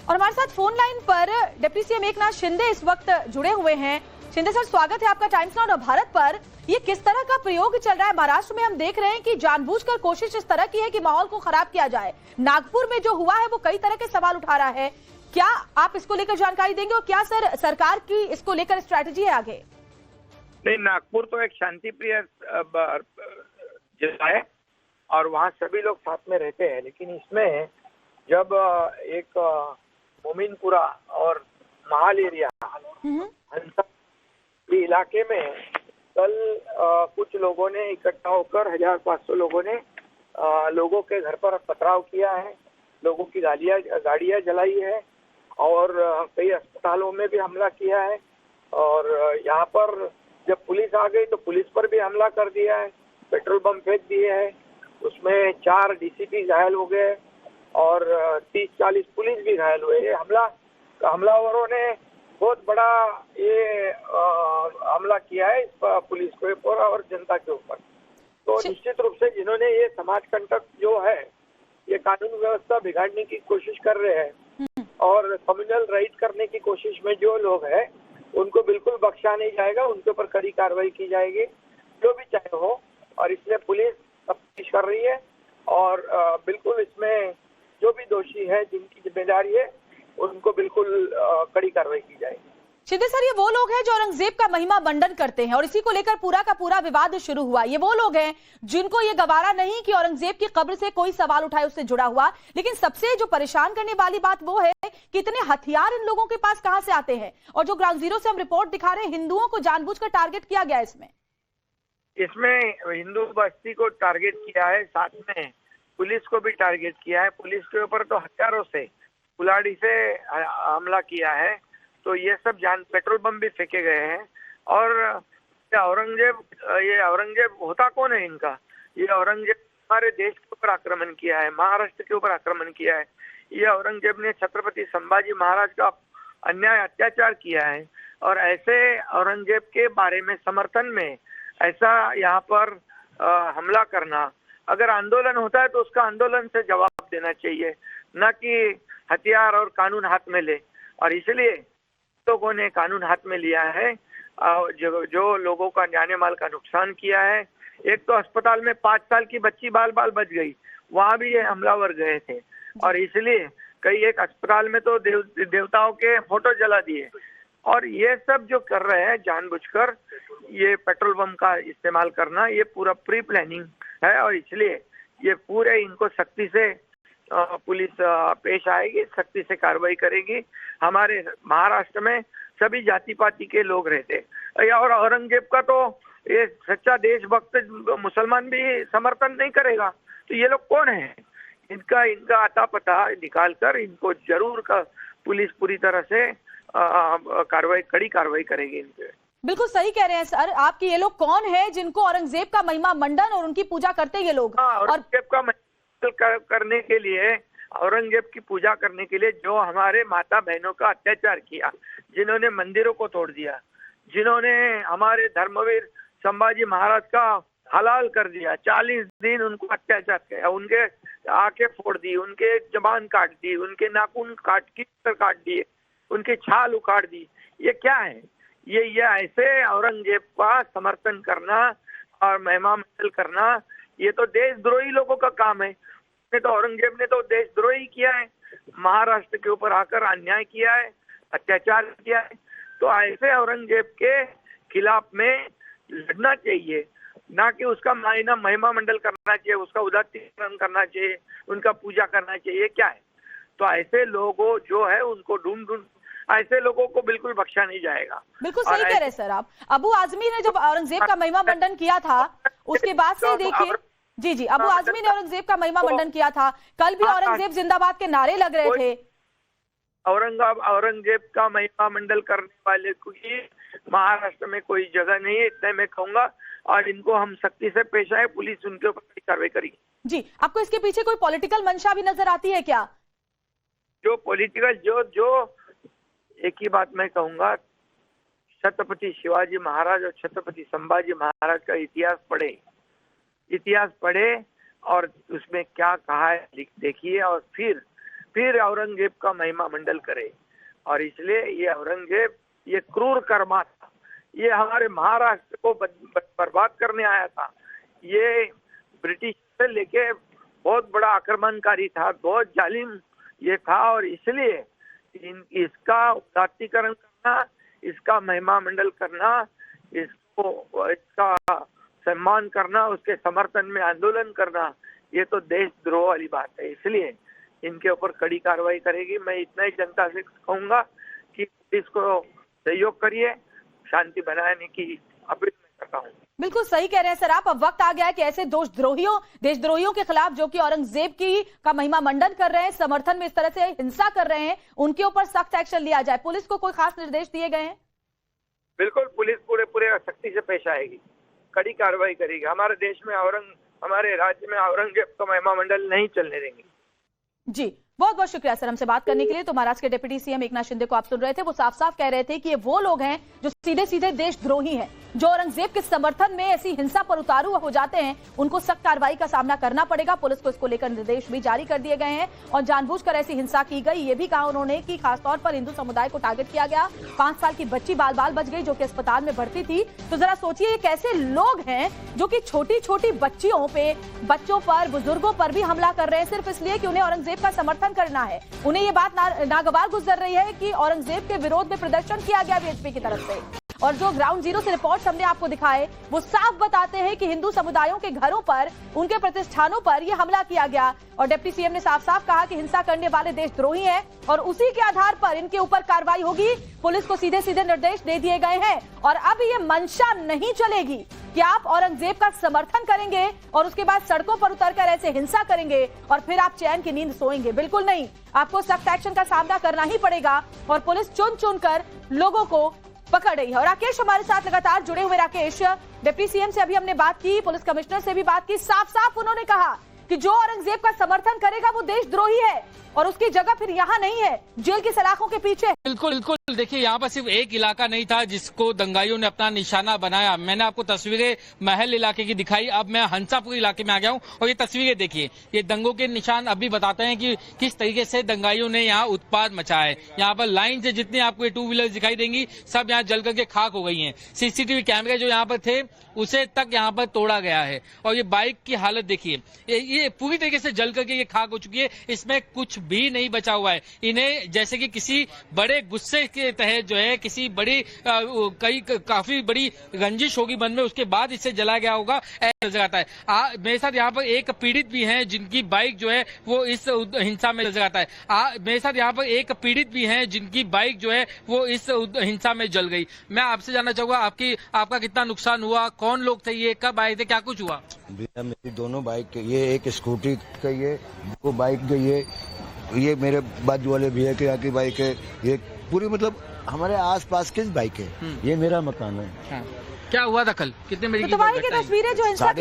और हमारे साथ फोन लाइन पर डिप्टी सीएम एकनाथ शिंदे इस वक्त जुड़े हुए हैं। शिंदे सर, स्वागत है आपका टाइम्स नाउ और भारत पर। ये किस तरह का प्रयोग चल रहा है महाराष्ट्र में? हम देख रहे हैं कि जानबूझकर कोशिश इस तरह की है कि माहौल को खराब किया जाए। नागपुर में जो हुआ है वो कई तरह के सवाल उठा रहा है। क्या आप इसको लेकर जानकारी देंगे और क्या सर सरकार की इसको लेकर स्ट्रैटेजी है आगे? नहीं, नागपुर तो एक शांति प्रिय जिला है और वहाँ सभी लोग साथ में रहते हैं, लेकिन इसमें जब एक मोमिनपुरा और महाल एरिया हंसा इलाके में कल कुछ लोगों ने इकट्ठा होकर 1500 लोगों ने लोगों के घर पर पथराव किया है, लोगों की गाड़ियां जलाई है और कई अस्पतालों में भी हमला किया है। और यहाँ पर जब पुलिस आ गई तो पुलिस पर भी हमला कर दिया है, पेट्रोल बम फेंक दिए हैं, उसमें 4 डीसीपी घायल हो गए और 30-40 पुलिस भी घायल हुए। ये हमलावरों ने बहुत बड़ा ये हमला किया है इस पुलिस के ऊपर और जनता के ऊपर। तो निश्चित रूप से जिन्होंने ये समाज कंटक जो है, ये कानून व्यवस्था बिगाड़ने की कोशिश कर रहे हैं और कम्युनल राइट करने की कोशिश में जो लोग हैं उनको बिल्कुल बख्शा नहीं जाएगा, उनके ऊपर कड़ी कार्रवाई की जाएगी, जो भी चाहे हो। और इसलिए पुलिस तफ्तीश कर रही है और बिल्कुल इसमें जो भी दोषी है, जिनकी जिम्मेदारी है, उनको बिल्कुल कड़ी कार्रवाई की जाएगी। शिंदे सर, ये वो लोग हैं जो औरंगजेब का महिमा मंडन करते हैं और इसी को लेकर पूरा का पूरा विवाद शुरू हुआ। ये वो लोग हैं जिनको ये गवारा नहीं कि औरंगजेब की कब्र से कोई सवाल उठाए उससे जुड़ा हुआ। लेकिन सबसे जो परेशान करने वाली बात वो है कि इतने हथियार इन लोगों के पास कहां से आते हैं। और जो ग्राउंड जीरो से हम रिपोर्ट दिखा रहे हैं, हिंदुओं को जानबूझकर टारगेट किया गया। इसमें हिंदू बस्ती को टारगेट किया है, साथ में पुलिस को भी टारगेट किया है। पुलिस के ऊपर तो हथियारों से, कुल्हाड़ी से हमला किया है। तो ये सब पेट्रोल बम भी फेंके गए हैं। और ये औरंगजेब होता कौन है इनका? ये औरंगजेब हमारे देश के ऊपर आक्रमण किया है, महाराष्ट्र के ऊपर आक्रमण किया है। ये औरंगजेब ने छत्रपति संभाजी महाराज का अन्याय अत्याचार किया है। और ऐसे औरंगजेब के बारे में समर्थन में ऐसा यहाँ पर हमला करना, अगर आंदोलन होता है तो उसका आंदोलन से जवाब देना चाहिए, न कि हथियार और कानून हाथ में ले। और इसलिए लोगों ने कानून हाथ में लिया है। जो लोगों का जाने माल का नुकसान किया है, एक तो अस्पताल में 5 साल की बच्ची बाल बच गई, वहां भी ये हमलावर गए थे। और इसलिए एक अस्पताल में तो देवताओं के फोटो जला दिए। और ये सब जो कर रहे हैं जानबूझकर, ये पेट्रोल बम का इस्तेमाल करना, ये पूरा प्री प्लानिंग है। और इसलिए ये पूरे इनको सख्ती से पुलिस पेश आएगी, सख्ती से कार्रवाई करेगी। हमारे महाराष्ट्र में सभी जाति पाति के लोग रहते, और औरंगजेब का तो ये सच्चा देशभक्त मुसलमान भी समर्थन नहीं करेगा। तो ये लोग कौन है? इनका आता पता निकाल कर इनको जरूर पुलिस पूरी तरह से कड़ी कार्रवाई करेगी इन पे। बिल्कुल सही कह रहे हैं सर। आपके ये लोग कौन है जिनको औरंगजेब का महिमा मंडन और उनकी पूजा करते ये लोग? औरंगजेब का करने के लिए, औरंगजेब की पूजा करने के लिए जो हमारे माता बहनों का अत्याचार किया, जिन्होंने मंदिरों को तोड़ दिया, जिन्होंने हमारे धर्मवीर संभाजी महाराज का हलाल कर दिया, 40 दिन उनको अत्याचार किया, उनके आंखें फोड़ दी, उनके जबान काट दी, उनके नाखून काट दिए, उनकी छाल उखाड़ दी। ये क्या है? ये ऐसे औरंगजेब का समर्थन करना और महिमा मंडल करना, ये तो देशद्रोही लोगों का काम है। तो औरंगजेब ने तो देशद्रोही किया है, महाराष्ट्र के ऊपर आकर अन्याय किया है, अत्याचार किया है। तो ऐसे औरंगजेब के खिलाफ में लड़ना चाहिए, ना कि उसका महिमा मंडल करना चाहिए, उसका उदात्तीकरण करना चाहिए, उनका पूजा करना चाहिए। क्या है? तो ऐसे लोगों जो है उनको ढूंढ ऐसे लोगों को बिल्कुल बख्शा नहीं जाएगा। बिल्कुल सही कह रहे सर आप। अबू आजमी ने जब औरंगजेब का महिमा मंडन किया था, उसके बाद से देखिए, जी अबू आजमी ने औरंगजेब का महिमा मंडन किया था। कल भी औरंगजेब जिंदाबाद के नारे लग रहे थे। औरंगजेब का महिमा मंडल करने वाले की महाराष्ट्र में कोई जगह नहीं है, इतने मैं कहूंगा। और इनको हम सख्ती से पेश आए, पुलिस उनके ऊपर कार्रवाई करेगी। जी, आपको इसके पीछे कोई पॉलिटिकल मंशा भी नजर आती है क्या? जो पॉलिटिकल जो एक ही बात मैं कहूंगा, छत्रपति शिवाजी महाराज और छत्रपति संभाजी महाराज का इतिहास पढ़े और उसमें क्या कहा है देखिए। और फिर फिर औरंगजेब का महिमा मंडल करे। और इसलिए ये औरंगजेब ये क्रूर कर्मा था, ये हमारे महाराष्ट्र को बर्बाद करने आया था, ये ब्रिटिश से लेके बहुत बड़ा आक्रमणकारी था, बहुत जालिम ये था। और इसलिए इसका उदात्तीकरण करना, इसका महिमा मंडल करना, इसका सम्मान करना, उसके समर्थन में आंदोलन करना, ये तो देशद्रोह वाली बात है। इसलिए इनके ऊपर कड़ी कार्रवाई करेगी। मैं इतना ही जनता से कहूंगा कि पुलिस को सहयोग करिए, शांति बनाने की अपील मैं करता हूँ। बिल्कुल सही कह रहे हैं सर आप। अब वक्त आ गया है कि ऐसे देशद्रोहियों के खिलाफ जो कि औरंगजेब का महिमा मंडन कर रहे हैं, समर्थन में इस तरह से हिंसा कर रहे हैं, उनके ऊपर सख्त एक्शन लिया जाए। पुलिस को कोई खास निर्देश दिए गए हैं? बिल्कुल, पुलिस पूरे सख्ती से पेश आएगी, कड़ी कार्रवाई करेगी। हमारे देश में हमारे राज्य में औरंगजेब का महिमा मंडल नहीं चलने देंगे। जी, बहुत बहुत शुक्रिया सर हमसे बात करने के लिए। तो महाराष्ट्र के डिप्टी सीएम एकनाथ शिंदे को आप सुन रहे थे, वो साफ साफ कह रहे थे कि ये वो लोग हैं जो सीधे सीधे देशद्रोही हैं, जो औरंगजेब के समर्थन में ऐसी हिंसा पर उतारू हो जाते हैं, उनको सख्त कार्रवाई का सामना करना पड़ेगा। पुलिस को इसको लेकर निर्देश भी जारी कर दिए गए हैं और जानबूझकर ऐसी हिंसा की गई, ये भी कहा उन्होंने कि खासतौर पर हिंदू समुदाय को टारगेट किया गया। 5 साल की बच्ची बाल बच गई जो कि अस्पताल में भर्ती थी। तो जरा सोचिए ये कैसे लोग हैं जो कि छोटी छोटी बच्चों पर, बुजुर्गों पर भी हमला कर रहे हैं सिर्फ इसलिए कि उन्हें औरंगजेब का समर्थन करना है। उन्हें ये बात नागवार गुजर रही है कि औरंगजेब के विरोध में प्रदर्शन किया गया बीएचपी की तरफ से। और जो ग्राउंड जीरो से रिपोर्ट हमने आपको दिखाए वो साफ बताते हैं कि हिंदू समुदायों के घरों पर, उनके प्रतिष्ठानों पर यह हमला किया गया। और डिप्टी सीएम ने साफ साफ कहा कि हिंसा करने वाले देशद्रोही हैं और उसी के आधार पर इनके ऊपर कार्रवाई होगी। पुलिस को सीधे सीधे निर्देश दे दिए गए हैं और अब ये मंशा नहीं चलेगी कि आप औरंगजेब का समर्थन करेंगे और उसके बाद सड़कों पर उतरकर ऐसे हिंसा करेंगे और फिर आप चैन की नींद सोएंगे। बिल्कुल नहीं, आपको सख्त एक्शन का सामना करना ही पड़ेगा और पुलिस चुन कर लोगों को पकड़ रही है। और राकेश हमारे साथ लगातार जुड़े हुए। राकेश, डिप्टी सीएम से अभी हमने बात की, पुलिस कमिश्नर से भी बात की, साफ साफ उन्होंने कहा कि जो औरंगजेब का समर्थन करेगा वो देशद्रोही है और उसकी जगह फिर यहाँ नहीं है, जेल की सलाखों के पीछे। बिल्कुल, देखिए यहाँ पर सिर्फ एक इलाका नहीं था जिसको दंगाइयों ने अपना निशाना बनाया। मैंने आपको तस्वीरें महल इलाके की दिखाई, अब मैं हंसापुर इलाके में आ गया हूँ और ये तस्वीरें देखिए, ये दंगों के निशान अभी बताते हैं कि किस तरीके से दंगाइयों ने यहाँ उत्पाद मचाया है। यहाँ पर लाइन से जितनी आपको ये 2 व्हीलर दिखाई देंगी सब यहाँ जल करके खाक हो गई हैं। सीसीटीवी कैमरे जो यहाँ पर थे उसे तक यहाँ पर तोड़ा गया है और ये बाइक की हालत देखिए, ये पूरी तरीके से जल करके ये खाक हो चुकी है, इसमें कुछ भी नहीं बचा हुआ है। इन्हें जैसे कि किसी बड़े गुस्से के तहत जो है किसी बड़ी काफी बड़ी रंजिश होगी मन में, उसके बाद इसे जलाया गया होगा, ऐसा नजर आता है। मेरे साथ यहाँ पर एक पीड़ित भी है जिनकी बाइक जो है वो इस हिंसा में नजर आता है। मेरे साथ यहाँ पर एक पीड़ित भी है जिनकी बाइक जो है वो इस हिंसा में जल गई। मैं आपसे जानना चाहूंगा आपका कितना नुकसान हुआ, कौन लोग थे, ये कब आए थे, क्या कुछ हुआ? भैया मेरी दोनों बाइक, ये एक स्कूटी का वो बाइक गई है, ये मेरे बाजू वाले भैया के यहाँ की बाइक है, ये पूरी मतलब हमारे आसपास की बाइक है, ये मेरा मकान है। क्या हुआ था कल? कितने बजे की तस्वीरें जो